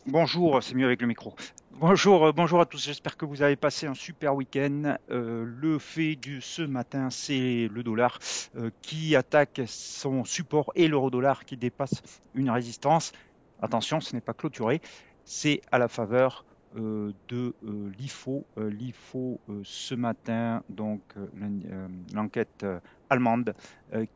Bonjour, c'est mieux avec le micro. Bonjour, bonjour à tous. J'espère que vous avez passé un super week-end. Le fait du ce matin, c'est le dollar qui attaque son support et l'euro-dollar qui dépasse une résistance. Attention, ce n'est pas clôturé. C'est à la faveur de l'IFO. L'IFO ce matin, donc l'enquête allemande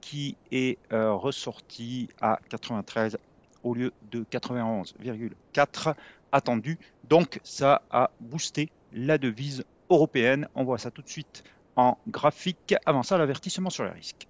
qui est ressortie à 93 au lieu de 91,4 attendu. Donc ça a boosté la devise européenne. On voit ça tout de suite en graphique. Avant ça, l'avertissement sur les risques.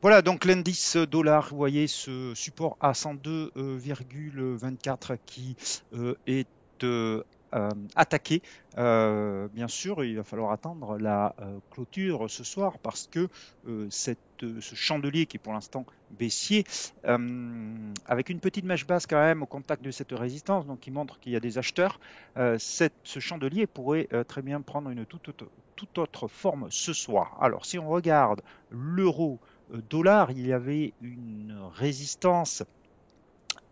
Voilà, donc l'indice dollar, vous voyez ce support à 102,24 qui est attaqué. Bien sûr, il va falloir attendre la clôture ce soir parce que ce chandelier qui est pour l'instant baissier, avec une petite mèche basse quand même au contact de cette résistance, donc qui montre qu'il y a des acheteurs, ce chandelier pourrait très bien prendre une toute autre forme ce soir. Alors, si on regarde l'euro dollar, il y avait une résistance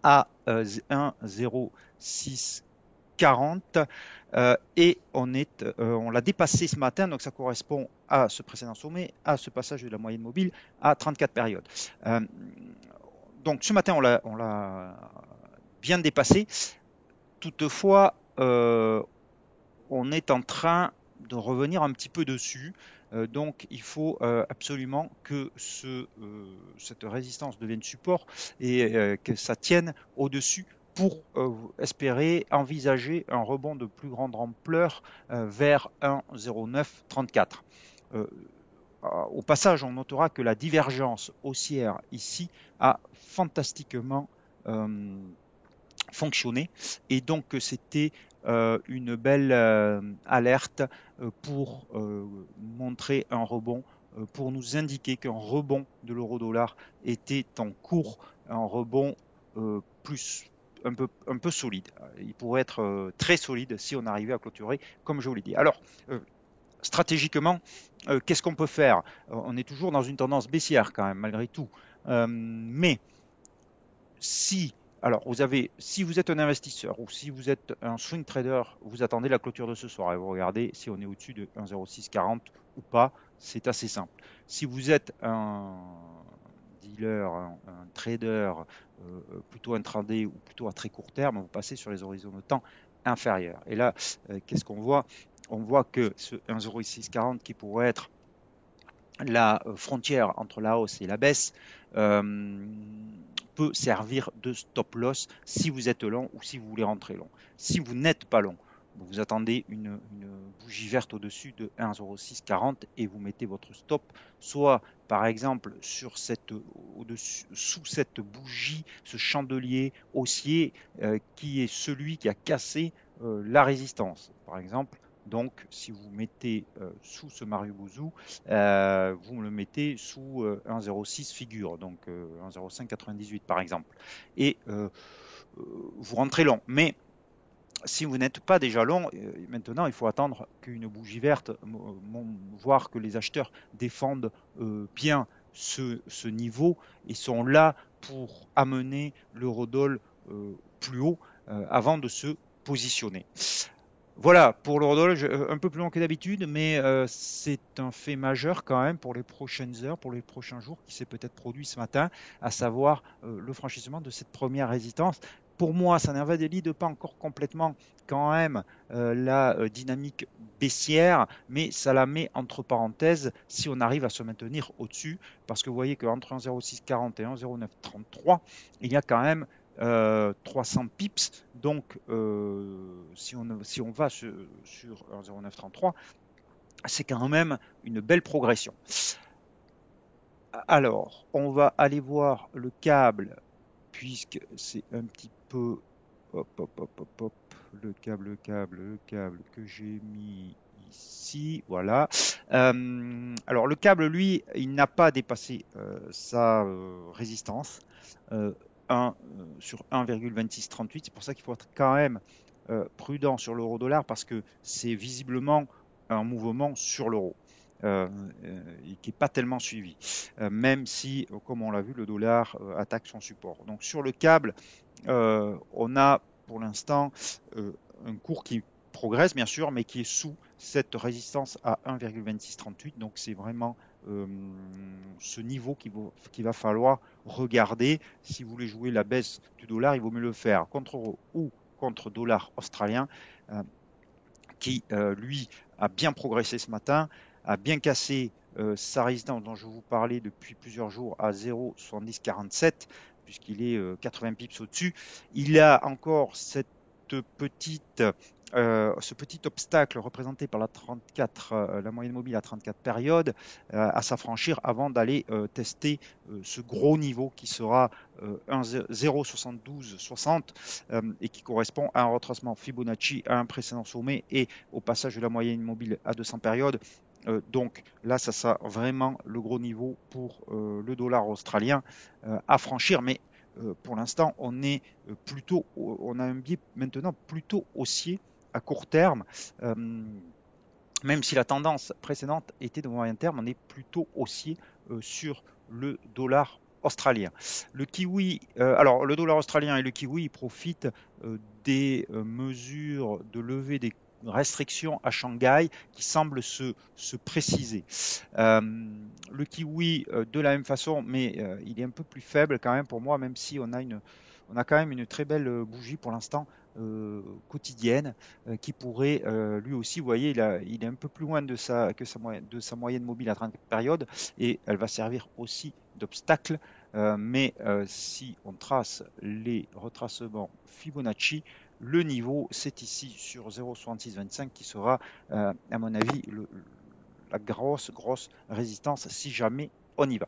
à 1,0640 et on l'a dépassé ce matin, donc ça correspond à ce précédent sommet, à ce passage de la moyenne mobile à 34 périodes. Euh, donc ce matin, on l'a bien dépassé. Toutefois, on est en train de revenir un petit peu dessus. Donc il faut absolument que cette résistance devienne support et que ça tienne au-dessus pour espérer envisager un rebond de plus grande ampleur vers 1,0934. Euh, Au passage, on notera que la divergence haussière ici a fantastiquement euh, fonctionné et donc c'était une belle alerte pour montrer un rebond, pour nous indiquer qu'un rebond de l'euro-dollar était en cours, un rebond plus un peu solide. Il pourrait être très solide si on arrivait à clôturer, comme je vous l'ai dit. Alors, stratégiquement, qu'est-ce qu'on peut faire? On est toujours dans une tendance baissière quand même, malgré tout. Mais si, alors si vous êtes un investisseur ou si vous êtes un swing trader, vous attendez la clôture de ce soir et vous regardez si on est au-dessus de 1,0640 ou pas. C'est assez simple. Si vous êtes un dealer, un trader, plutôt intraday ou plutôt à très court terme, vous passez sur les horizons de temps inférieurs. Et là, qu'est-ce qu'on voit? On voit que ce 1,0640 qui pourrait être la frontière entre la hausse et la baisse euh, peut servir de stop loss si vous êtes long ou si vous voulez rentrer long. Si vous n'êtes pas long, vous attendez une bougie verte au-dessus de 1,0640 et vous mettez votre stop, soit par exemple sur sous cette bougie, ce chandelier haussier qui est celui qui a cassé la résistance. Par exemple, donc, si vous mettez sous ce Maribouzou, vous le mettez sous 1,06 figure, donc 1,0598 par exemple. Et vous rentrez long. Mais si vous n'êtes pas déjà long, maintenant il faut attendre qu'une bougie verte, voir que les acheteurs défendent bien ce niveau et sont là pour amener l'eurodoll plus haut avant de se positionner. Voilà, pour l'horloge, un peu plus long que d'habitude, mais c'est un fait majeur quand même pour les prochaines heures, pour les prochains jours, qui s'est peut-être produit ce matin, à savoir le franchissement de cette première résistance. Pour moi, ça n'invalide pas encore complètement quand même la dynamique baissière, mais ça la met entre parenthèses si on arrive à se maintenir au-dessus, parce que vous voyez qu'entre 1,0640 et 1,0933, il y a quand même 300 pips. Donc, si on va sur 1,0933, c'est quand même une belle progression. Alors, on va aller voir le câble, puisque c'est un petit peu... Hop, hop, hop, hop, hop, le câble que j'ai mis ici, voilà. Alors, le câble, lui, il n'a pas dépassé sa résistance. Euh, sur 1,2638. C'est pour ça qu'il faut être quand même prudent sur l'euro-dollar parce que c'est visiblement un mouvement sur l'euro. Qui n'est pas tellement suivi, même si, comme on l'a vu, le dollar attaque son support. Donc sur le câble, on a pour l'instant un cours qui progresse bien sûr, mais qui est sous cette résistance à 1,2638. Donc c'est vraiment ce niveau qu'il va falloir regarder. Si vous voulez jouer la baisse du dollar, il vaut mieux le faire contre euro ou contre dollar australien, qui lui a bien progressé ce matin, a bien cassé sa résistance dont je vous parlais depuis plusieurs jours à 0,7047, puisqu'il est 80 pips au-dessus. Il a encore petite, ce petit obstacle représenté par la 34, la moyenne mobile à 34 périodes à s'affranchir avant d'aller tester ce gros niveau qui sera 0,7260 et qui correspond à un retracement Fibonacci à un précédent sommet et au passage de la moyenne mobile à 200 périodes. Donc là, ça sera vraiment le gros niveau pour le dollar australien à franchir. Mais pour l'instant, on a un biais maintenant plutôt haussier à court terme. Même si la tendance précédente était de moyen terme, on est plutôt haussier sur le dollar australien. Le kiwi, alors le dollar australien et le kiwi ils profitent des mesures de levée des restrictions à Shanghai qui semblent se préciser. Le kiwi de la même façon, mais il est un peu plus faible quand même pour moi, même si on a quand même une très belle bougie pour l'instant quotidienne qui pourrait lui aussi, vous voyez, il est un peu plus loin de de sa moyenne mobile à 30 périodes et elle va servir aussi d'obstacle. Mais si on trace les retracements Fibonacci, le niveau c'est ici sur 0,6625 qui sera à mon avis la grosse résistance si jamais on y va.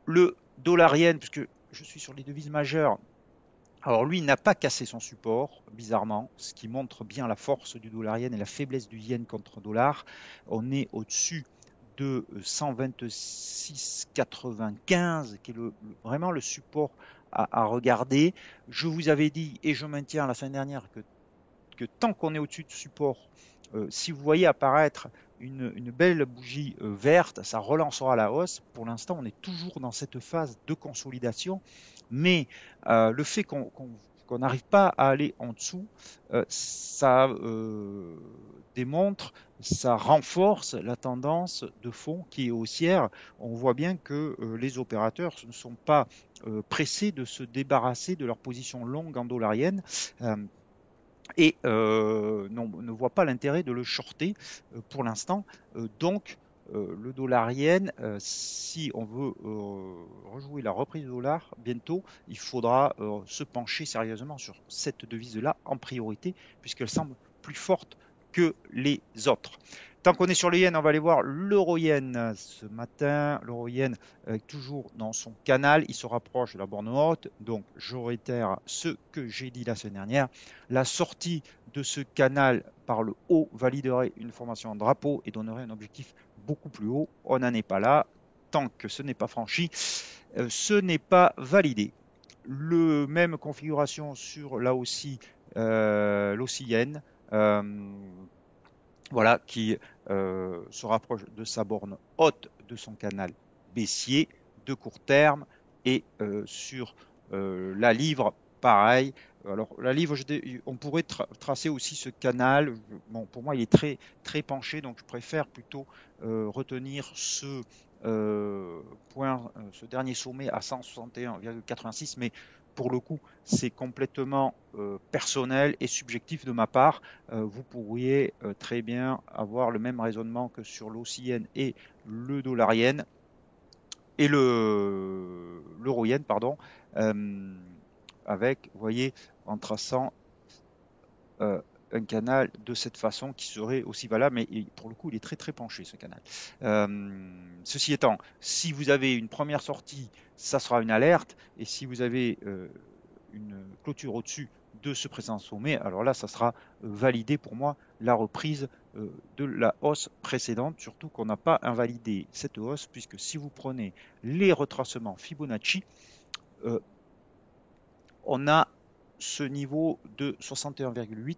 Le dollar yen, puisque je suis sur les devises majeures, alors lui, il n'a pas cassé son support, bizarrement, ce qui montre bien la force du dollar yen et la faiblesse du yen contre dollar. On est au-dessus de 126,95, qui est vraiment le support à regarder. Je vous avais dit, et je maintiens la semaine dernière, que tant qu'on est au-dessus de support, si vous voyez apparaître une belle bougie verte, ça relancera la hausse. Pour l'instant, on est toujours dans cette phase de consolidation, mais le fait qu'on n'arrive pas à aller en dessous, ça démontre, ça renforce la tendance de fond qui est haussière. On voit bien que les opérateurs ne sont pas pressés de se débarrasser de leur position longue en dollarienne. Et ne voit pas l'intérêt de le shorter pour l'instant. Donc, le dollar yen, si on veut rejouer la reprise du dollar bientôt, il faudra se pencher sérieusement sur cette devise-là en priorité, puisqu'elle semble plus forte que les autres. Tant qu'on est sur le yen, on va aller voir l'euro yen ce matin. L'euro yen est toujours dans son canal, il se rapproche de la borne haute. Donc, je réitère ce que j'ai dit la semaine dernière. La sortie de ce canal par le haut validerait une formation en drapeau et donnerait un objectif beaucoup plus haut. On n'en est pas là. Tant que ce n'est pas franchi, ce n'est pas validé. Le même configuration sur là aussi l'OCN. Voilà, qui se rapproche de sa borne haute de son canal baissier de court terme et sur la livre, pareil. Alors la livre, on pourrait tracer aussi ce canal. Bon, pour moi, il est très penché, donc je préfère plutôt retenir ce dernier sommet à 161,86, mais pour le coup, c'est complètement personnel et subjectif de ma part. Vous pourriez très bien avoir le même raisonnement que sur l'OCN et le dollar yen et l'euro yen, pardon, avec, vous voyez, en traçant un canal de cette façon qui serait aussi valable, mais pour le coup, il est très penché ce canal. Ceci étant, si vous avez une première sortie, ça sera une alerte, et si vous avez une clôture au-dessus de ce présent sommet, alors là, ça sera validé pour moi la reprise de la hausse précédente, surtout qu'on n'a pas invalidé cette hausse, puisque si vous prenez les retracements Fibonacci, on a ce niveau de 61,8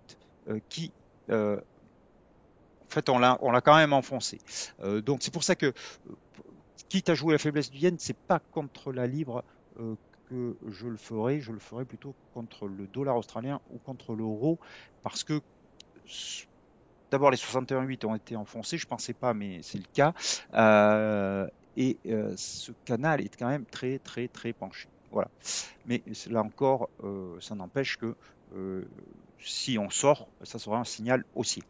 qui En fait, on l'a quand même enfoncé. Donc c'est pour ça que, quitte à jouer la faiblesse du yen, c'est pas contre la livre euh, que je le ferai plutôt contre le dollar australien ou contre l'euro, parce que d'abord les 61,8 ont été enfoncés, je pensais pas, mais c'est le cas. Euh, Ce canal est quand même très très très penché. Voilà. Mais là encore, ça n'empêche que euh, si on sort, ça sera un signal haussier.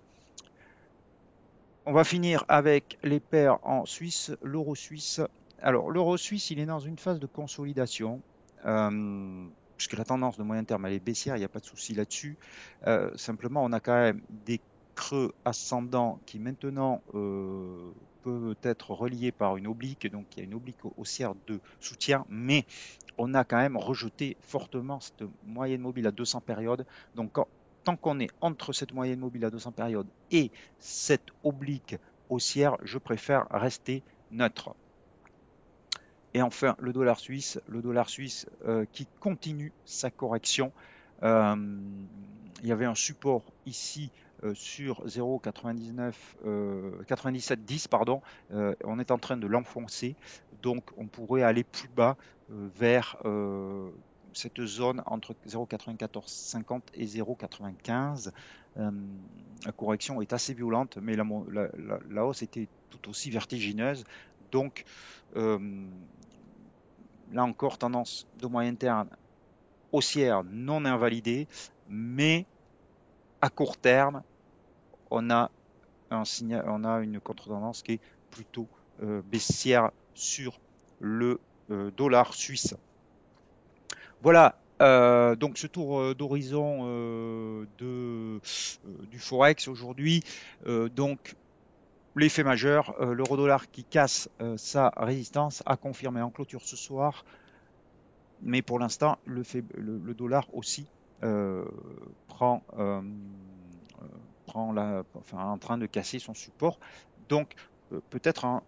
On va finir avec les paires en Suisse, l'euro suisse. Alors, l'euro suisse, il est dans une phase de consolidation, puisque la tendance de moyen terme, elle est baissière, il n'y a pas de souci là-dessus. Simplement, on a quand même des creux ascendants qui maintenant peuvent être reliés par une oblique, donc il y a une oblique haussière de soutien, mais on a quand même rejeté fortement cette moyenne mobile à 200 périodes. Donc, tant qu'on est entre cette moyenne mobile à 200 périodes et cette oblique haussière, je préfère rester neutre. Et enfin, le dollar suisse qui continue sa correction. Euh, il y avait un support ici sur 0,99, 97,10, pardon. On est en train de l'enfoncer, donc on pourrait aller plus bas vers cette zone entre 0,9450 et 0,95. Euh, la correction est assez violente, mais la hausse était tout aussi vertigineuse. Donc, euh, là encore, tendance de moyen terme haussière non invalidée, mais à court terme, on a on a une contre-tendance qui est plutôt baissière sur le dollar suisse. Voilà. Donc ce tour d'horizon du Forex aujourd'hui. Donc l'effet majeur, l'euro-dollar qui casse sa résistance a confirmé en clôture ce soir. Mais pour l'instant, le dollar aussi euh, prend, enfin, en train de casser son support. Donc, peut-être un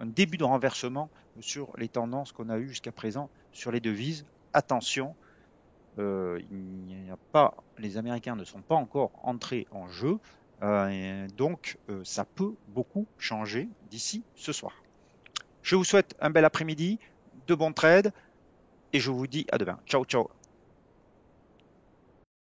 début de renversement sur les tendances qu'on a eues jusqu'à présent sur les devises. Attention, il n'y a pas, les Américains ne sont pas encore entrés en jeu. Donc, ça peut beaucoup changer d'ici ce soir. Je vous souhaite un bel après-midi, de bons trades et je vous dis à demain. Ciao, ciao.